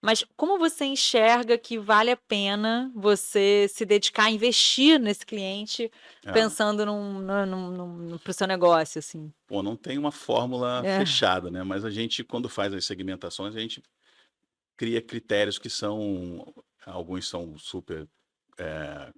Mas como você enxerga que vale a pena você se dedicar a investir nesse cliente, É. pensando para o seu negócio, assim? Pô, não tem uma fórmula É. fechada, né, mas a gente quando faz as segmentações, a gente cria critérios que são alguns são super,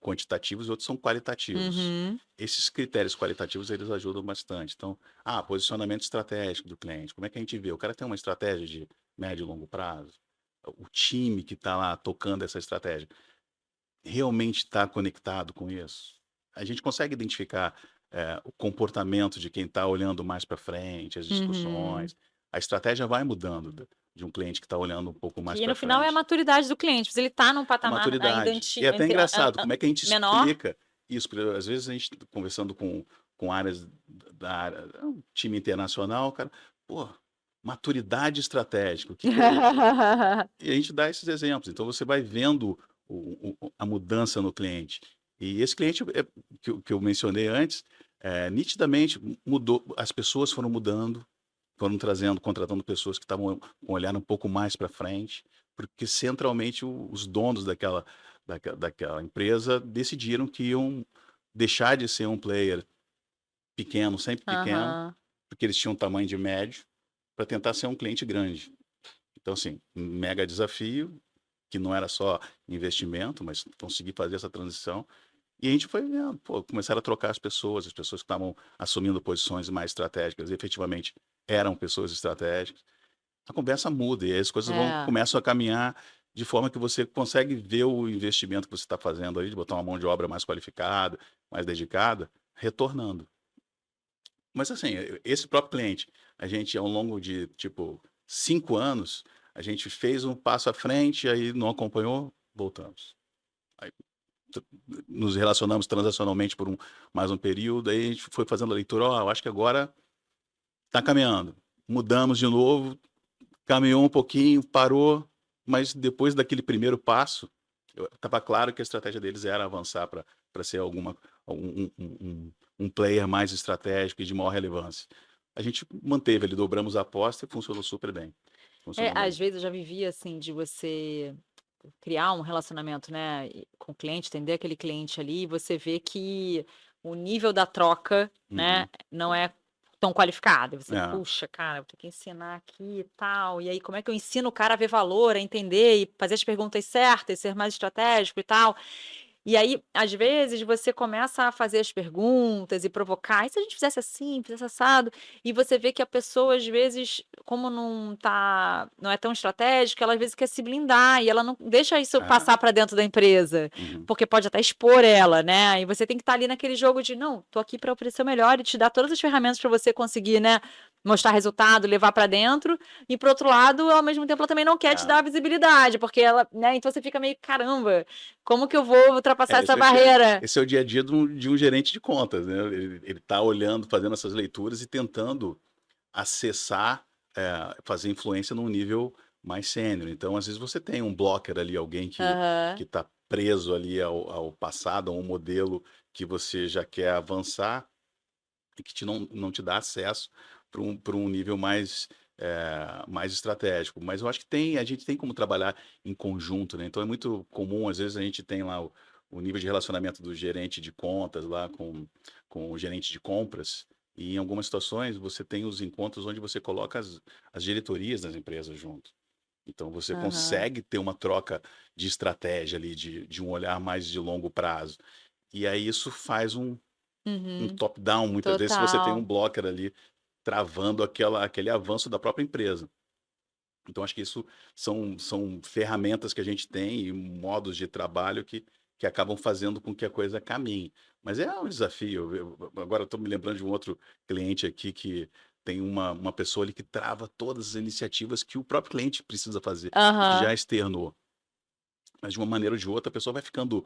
quantitativos e outros são qualitativos. Uhum. Esses critérios qualitativos, eles ajudam bastante. Então, posicionamento estratégico do cliente, como é que a gente vê? O cara tem uma estratégia de médio e longo prazo? O time que está lá tocando essa estratégia, realmente está conectado com isso? A gente consegue identificar, o comportamento de quem está olhando mais para frente, as Uhum. discussões. A estratégia vai mudando de um cliente que está olhando um pouco mais Que para no final é a frente. maturidade do cliente, se ele está num A patamar ainda maturidade. E é até engraçado como é que a gente menor. explica isso, porque às vezes a gente conversando com áreas da área, um time internacional, o cara, pô, maturidade estratégica, o que que é isso? E a gente dá esses exemplos, então você vai vendo a mudança no cliente. E esse cliente, que eu mencionei antes, nitidamente mudou, as pessoas foram mudando, foram trazendo, contratando pessoas que estavam com um olhar um pouco mais para frente, porque centralmente os donos daquela empresa decidiram que iam deixar de ser um player pequeno, sempre pequeno, Aham. porque eles tinham um tamanho de médio, para tentar ser um cliente grande. Então, assim, um mega desafio, que não era só investimento, mas conseguir fazer essa transição. E a gente foi vendo, pô, começaram a trocar as pessoas que estavam assumindo posições mais estratégicas, efetivamente eram pessoas estratégicas. A conversa muda e aí as coisas É. começam a caminhar de forma que você consegue ver o investimento que você está fazendo aí, de botar uma mão de obra mais qualificada, mais dedicada, retornando. Mas assim, esse próprio cliente, a gente ao longo de, tipo, 5 anos, a gente fez um passo à frente, aí não acompanhou, voltamos. Aí t nos relacionamos transacionalmente por mais um período, aí a gente foi fazendo a leitura: "Ó, eu acho que agora está caminhando". Mudamos de novo, caminhou um pouquinho, parou, mas depois daquele primeiro passo, estava claro que a estratégia deles era avançar para ser um player mais estratégico e de maior relevância. A gente manteve ali, dobramos a aposta e funcionou super bem, É, funcionou às bem. vezes eu já vivi assim de você criar um relacionamento, né, com o cliente, entender aquele cliente ali, e você vê que o nível da troca, né, Uhum. não é tão qualificado. E você: É, "Puxa, cara, vou ter que ensinar aqui e tal". E aí, como é que eu ensino o cara a ver valor, a entender e fazer as perguntas certas, ser mais estratégico e tal? E aí, às vezes, você começa a fazer as perguntas e provocar: "E se a gente fizesse assim, fizesse assado?" E você vê que a pessoa, às vezes, como não é tão estratégica, ela às vezes quer se blindar e ela não deixa isso é. passar para dentro da empresa, Uhum. porque pode até expor ela, né. E você tem que estar ali naquele jogo de: "Não, tô aqui para oferecer o melhor e te dar todas as ferramentas para você conseguir, né, mostrar resultado, levar para dentro", e por outro lado, ao mesmo tempo, ela também não quer te É. dar visibilidade, porque ela, né, então você fica meio: "Caramba, como que eu vou ultrapassar É, essa barreira?" esse é o dia a dia de um gerente de contas, né, ele tá olhando, fazendo essas leituras e tentando acessar, fazer influência num nível mais sênior. Então, às vezes, você tem um blocker ali, alguém que Aham. está preso ali ao passado, a um modelo que você já quer avançar e que não te dá acesso para um nível mais estratégico. Mas eu acho que a gente tem como trabalhar em conjunto, né, então é muito comum, às vezes, a gente tem lá o nível de relacionamento do gerente de contas lá com o gerente de compras, e em algumas situações você tem os encontros onde você coloca as diretorias das empresas junto. Então você Aham. consegue ter uma troca de estratégia ali, de um olhar mais de longo prazo. E aí isso faz um Uhum. top-down, muitas vezes, se você tem um Total. blocker ali travando aquele avanço da própria empresa. Então acho que isso são ferramentas que a gente tem e modos de trabalho que acabam fazendo com que a coisa caminhe. Mas é um desafio. Agora estou me lembrando de um outro cliente aqui que tem uma pessoa ali que trava todas as iniciativas que o próprio cliente precisa fazer e que já Aham. externou. Mas de uma maneira ou de outra, a pessoa vai ficando,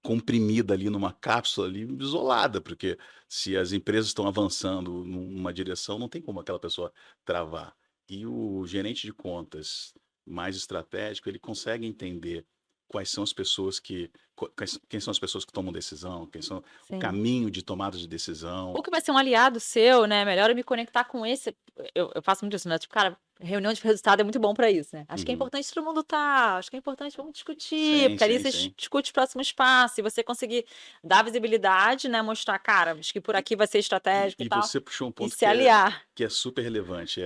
comprimida ali numa cápsula ali, isolada, porque se as empresas estão avançando numa direção, não tem como aquela pessoa travar. E o gerente de contas mais estratégico, ele consegue entender quais são as pessoas quem são as pessoas que tomam decisão, quem são o Sim. caminho de tomada de decisão. Ou que vai ser um aliado seu, né, melhor eu me conectar com esse eu faço muito isso, né, tipo: "Cara, reunião de resultado é muito bom para isso, né? Acho que é Uhum. importante todo mundo estar, acho que é importante vamos discutir, Sim, porque ali sim, você sim. discute o próximo espaço e você conseguir dar visibilidade, né? Mostrar, cara, acho que por aqui vai ser estratégico e E tal, você puxou um e ponto se aliar. que é super relevante.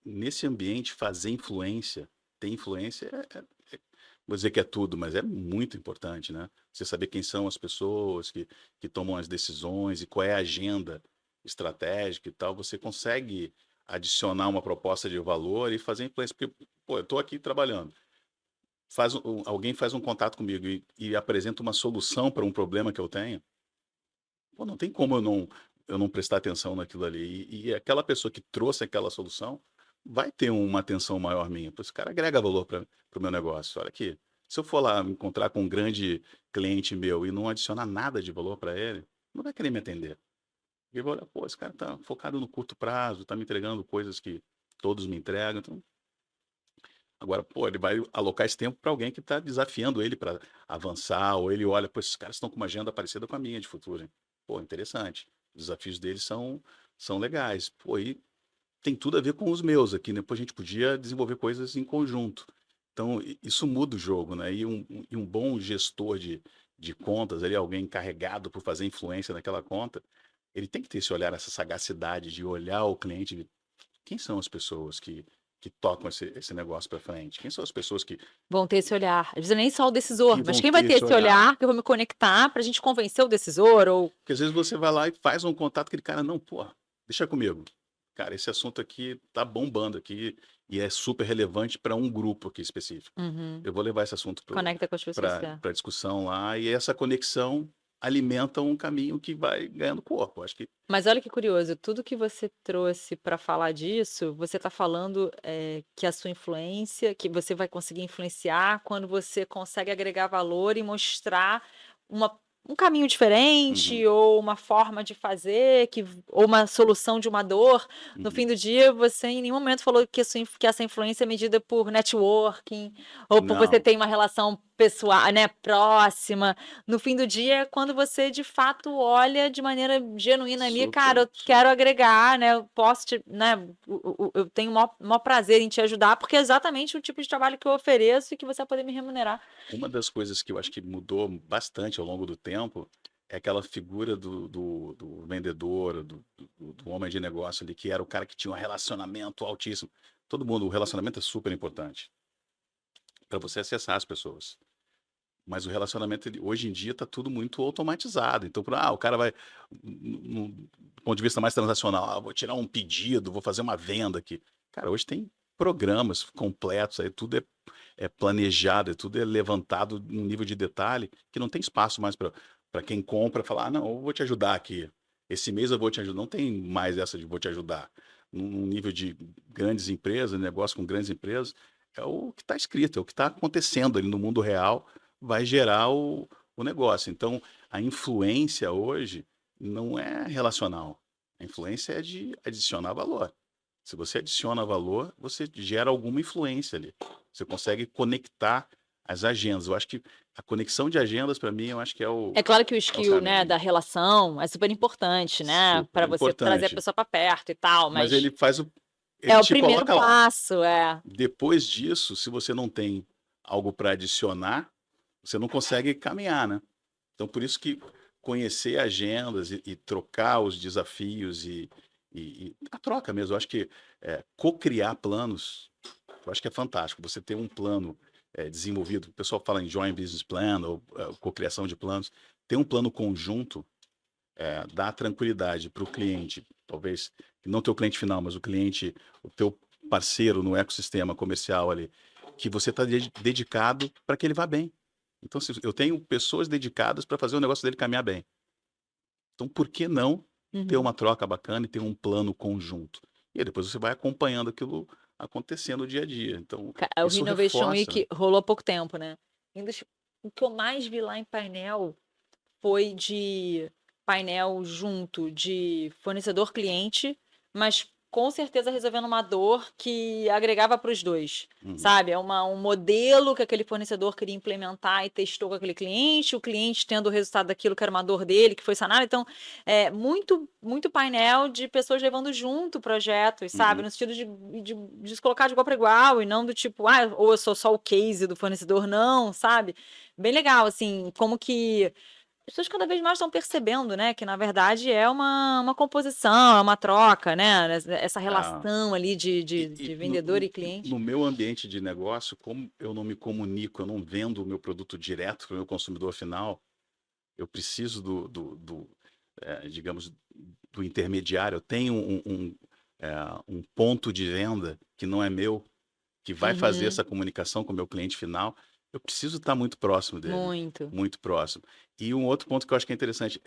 Nesse ambiente, fazer influência, ter influência, vou dizer que é tudo, mas é muito importante, né? Você saber quem são as pessoas que tomam as decisões e qual é a agenda estratégica e tal, você consegue adicionar uma proposta de valor e fazer influência. Porque, pô, eu estou aqui trabalhando. Alguém faz um contato comigo e apresenta uma solução para um problema que eu tenho. Pô, não tem como eu não prestar atenção naquilo ali. E aquela pessoa que trouxe aquela solução vai ter uma atenção maior minha. Pô, esse cara agrega valor para o meu negócio. Olha aqui, se eu for lá me encontrar com um grande cliente meu e não adicionar nada de valor para ele, não vai querer me atender. Ele vai olhar, pô, esse cara tá focado no curto prazo, tá me entregando coisas que todos me entregam. Então, agora, pô, ele vai alocar esse tempo para alguém que está desafiando ele para avançar, ou ele olha, pô, esses caras estão com uma agenda parecida com a minha de futuro, hein? Pô, interessante. Os desafios deles são legais. Pô, e tem tudo a ver com os meus aqui, né? Pô, a gente podia desenvolver coisas em conjunto. Então, isso muda o jogo, né? E um bom gestor de contas, ali, alguém encarregado por fazer influência naquela conta, ele tem que ter esse olhar, essa sagacidade de olhar o cliente, quem são as pessoas que tocam esse negócio para frente? Quem são as pessoas Vão ter esse olhar. Às vezes nem só o que decisor, mas vão quem vai ter ter esse esse olhar? olhar que eu vou me conectar para a gente convencer o decisor ou Porque às vezes você vai lá e faz um contato, aquele cara, não, pô, deixa comigo. Cara, esse assunto aqui tá bombando aqui e é super relevante para um grupo aqui específico. Uhum. Eu vou levar esse assunto Conecta com as pessoas certas. para discussão lá e essa conexão alimenta um caminho que vai ganhando corpo. Acho que Mas olha que curioso, tudo que você trouxe para falar disso, você está falando, que a sua influência que você vai conseguir influenciar quando você consegue agregar valor e mostrar um caminho uhum, diferente ou uma forma de fazer ou uma solução de uma dor. No fim uhum. do dia, você em nenhum momento falou que essa influência é medida por networking ou por você Não, ter uma relação pessoal, né, próxima. No fim do dia, é quando você de fato olha de maneira genuína ali, cara, super, eu quero agregar, né? Eu posso te, né? Eu tenho o maior prazer em te ajudar, porque é exatamente o tipo de trabalho que eu ofereço e que você vai poder me remunerar. uma das coisas que eu acho que mudou bastante ao longo do tempo é aquela figura do vendedor, do homem de negócio ali, que era o cara que tinha um relacionamento altíssimo. Todo mundo, o relacionamento é super importante para você acessar as pessoas. Mas o relacionamento, hoje em dia, está tudo muito automatizado. Então, o cara vai, do ponto de vista mais transacional, vou tirar um pedido, vou fazer uma venda aqui. Cara, hoje tem programas completos, aí tudo é planejado, tudo é levantado num nível de detalhe que não tem espaço mais para quem compra falar, não, eu vou te ajudar aqui. Esse mês eu vou te ajudar. Não tem mais essa de vou te ajudar. Num nível de grandes empresas, negócio com grandes empresas, é o que está escrito, é o que está acontecendo ali no mundo real vai gerar o negócio. Então, a influência hoje não é relacional. A influência é de adicionar valor. Se você adiciona valor, você gera alguma influência ali. Você consegue conectar as agendas. Eu acho que a conexão de agendas, para mim, eu acho que é É claro que o é o skill, né, caminho. da relação é super importante, né, Super para você trazer a importante. pessoa para perto e tal, Mas mas ele é o te primeiro coloca lá. passo, é. Depois disso, se você não tem algo para adicionar, você não consegue caminhar, né? Então, por isso que conhecer agendas e trocar os desafios e a troca mesmo, eu acho que co-criar planos, eu acho que é fantástico. Você ter um plano desenvolvido, o pessoal fala em joint business plan ou co-criação de planos, ter um plano conjunto dá tranquilidade para o cliente, talvez não teu cliente final, mas o cliente, o teu parceiro no ecossistema comercial ali, que você está dedicado para que ele vá bem. Então, se eu tenho pessoas dedicadas para fazer o negócio dele caminhar bem. Então, por que não ter Uhum. uma troca bacana e ter um plano conjunto? E aí depois você vai acompanhando aquilo acontecendo dia a dia. Então, O isso Renovation reforça, né? Week rolou há pouco tempo, né. O que eu mais vi lá em painel foi de painel junto de fornecedor-cliente, mas com certeza resolvendo uma dor que agregava para os 2, Uhum. sabe. É um modelo que aquele fornecedor queria implementar e testou com aquele cliente, o cliente tendo o resultado daquilo que era uma dor dele, que foi sanada. Então, muito painel de pessoas levando junto projetos, sabe, Uhum. no sentido de se colocar de igual para igual e não do tipo: "Ah, ou eu sou só o case do fornecedor", não, sabe. Bem legal, assim, como que as pessoas cada vez mais estão percebendo, né, que na verdade é uma composição, é uma troca, né, essa Ah, relação ali de e de e de no vendedor no e cliente. no meu ambiente de negócio, como eu não me comunico, eu não vendo o meu produto direto para o meu consumidor final, eu preciso digamos, do intermediário. Eu tenho um ponto de venda que não é meu, que vai fazer Uhum. essa comunicação com o meu cliente final. Eu preciso estar muito próximo dele, Muito. muito próximo. E um outro ponto que eu acho que é interessante,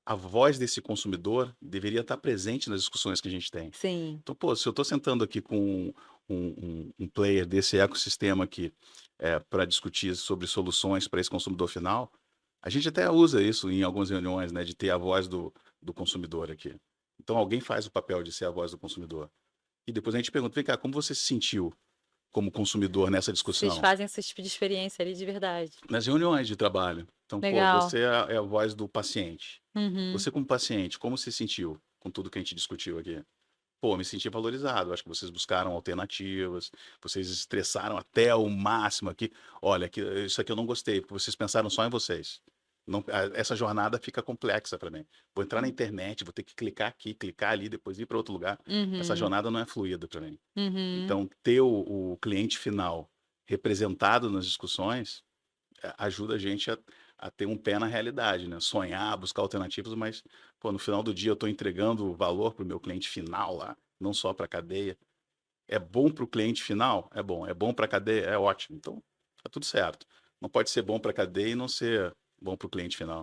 a voz desse consumidor deveria estar presente nas discussões que a gente tem. Sim, Então, pô, se eu estou sentando aqui com um player desse ecossistema aqui, para discutir sobre soluções para esse consumidor final, a gente até usa isso em algumas reuniões, né, de ter a voz do consumidor aqui. Então, alguém faz o papel de ser a voz do consumidor. E depois a gente pergunta, vem cá, como você se sentiu como consumidor nessa vocês discussão? fazem esse tipo de experiência ali de verdade. Nas reuniões de trabalho. Então, pô, Legal. você é a voz do paciente. Uhum. Você como paciente, como se sentiu com tudo que a gente discutiu aqui? Pô, me senti valorizado. Acho que vocês buscaram alternativas, vocês estressaram até o máximo aqui. Olha, isso aqui eu não gostei, porque vocês pensaram só em vocês. Não, essa jornada fica complexa para mim. Vou entrar na internet, vou ter que clicar aqui, clicar ali, depois ir para outro lugar. Essa Uhum. jornada não é fluida para mim. Uhum. Então, ter o cliente final representado nas discussões ajuda a gente a ter um pé na realidade, né? Sonhar, buscar alternativas, mas pô, no final do dia eu estou entregando valor para o meu cliente final lá, não só para a cadeia. É bom para o cliente final? É bom. É bom para a cadeia? É ótimo. Então, tá tudo certo. Não pode ser bom para a cadeia e não ser bom para o cliente final.